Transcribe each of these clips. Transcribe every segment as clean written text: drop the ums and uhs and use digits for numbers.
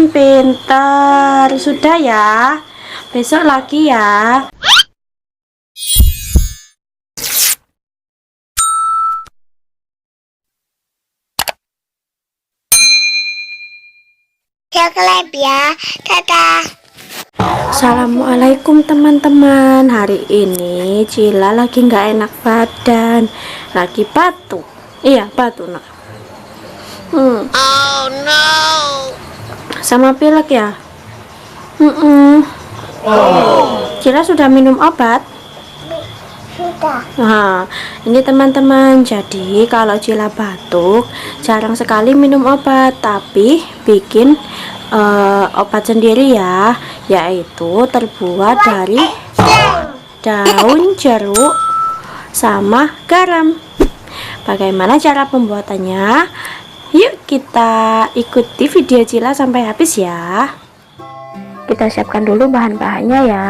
Pintar. Sudah ya. Besok lagi ya. Coklat ya, dadah. Assalamualaikum teman-teman. Hari ini Cila lagi nggak enak badan, lagi batuk. Iya, batuk nak. Oh no. Sama pilek ya. Cila sudah minum obat. Sudah. Nah, ini teman-teman, jadi kalau Cila batuk jarang sekali minum obat, tapi bikin obat sendiri ya, yaitu terbuat dari daun jeruk sama garam. Bagaimana cara pembuatannya? Yuk kita ikuti video Cila sampai habis ya. Kita siapkan dulu bahan-bahannya ya.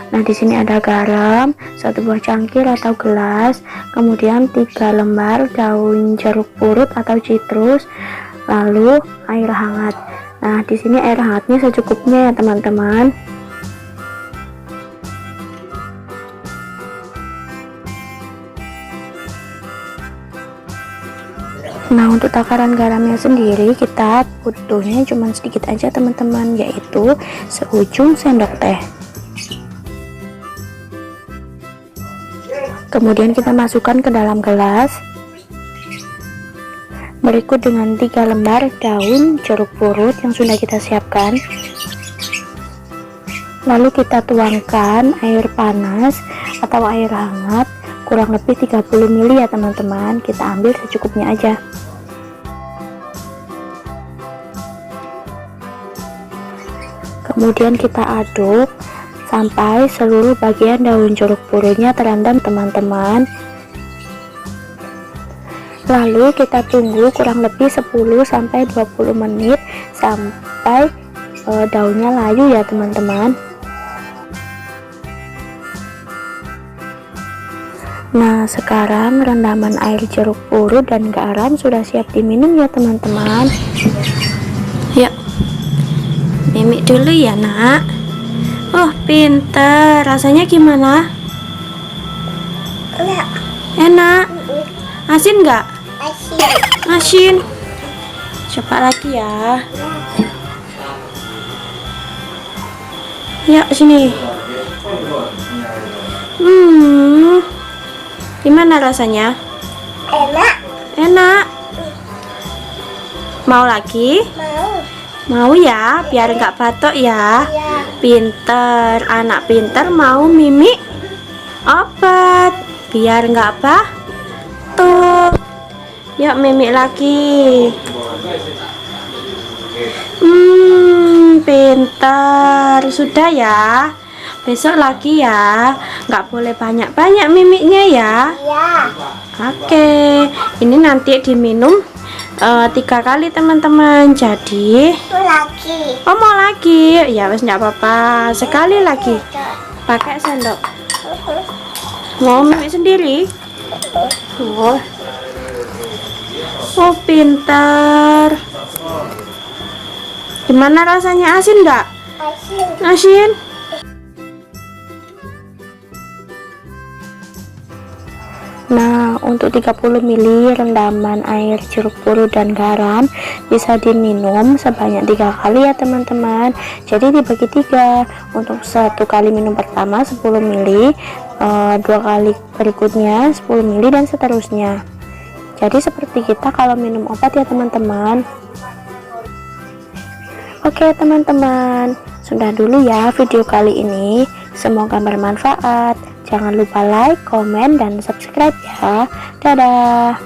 Nah, di sini ada garam, 1 buah cangkir atau gelas, kemudian 3 lembar daun jeruk purut atau citrus, lalu air hangat. Nah, di sini air hangatnya secukupnya ya teman-teman. Nah, untuk takaran garamnya sendiri kita butuhnya cuma sedikit aja teman-teman, yaitu seujung sendok teh. Kemudian kita masukkan ke dalam gelas. Berikut dengan 3 lembar daun jeruk purut yang sudah kita siapkan. Lalu kita tuangkan air panas atau air hangat kurang lebih 30 ml ya teman-teman. Kita ambil secukupnya aja. Kemudian kita aduk sampai seluruh bagian daun jeruk purutnya terendam teman-teman. Lalu kita tunggu kurang lebih 10-20 menit sampai daunnya layu ya teman-teman. Nah, sekarang rendaman air jeruk purut dan garam sudah siap diminum ya teman-teman. Yuk, mimik dulu ya nak. Oh, pinter. Rasanya gimana? Enak. Enak. Asin nggak? Asin. Asin. Coba lagi ya. Ya, sini. Gimana rasanya? Enak. Enak. Mau lagi? Mau. Mau ya, biar nggak batuk ya. Ya. Pinter, anak pinter mau mimik obat biar nggak batuk. Yuk mimik lagi. Pinter. Sudah ya. Besok lagi ya. Nggak boleh banyak-banyak mimiknya ya. Ya. Oke. Ini nanti diminum 3 kali teman-teman. Jadi Mau lagi. oh mau lagi ya, wes nggak apa-apa, sekali lagi pakai sendok. Mau mimik sendiri? Oh pintar. Gimana rasanya, asin nggak? Asin. Asin. Nah, untuk 30 ml rendaman air jeruk purut dan garam bisa diminum sebanyak 3 kali ya teman-teman. Jadi dibagi 3. Untuk 1 kali minum pertama 10 ml, 2 kali berikutnya 10 ml dan seterusnya. Jadi seperti kita kalau minum obat ya teman-teman. Oke teman-teman, sudah dulu ya video kali ini. Semoga bermanfaat. Jangan lupa like, komen, dan subscribe ya. Dadah.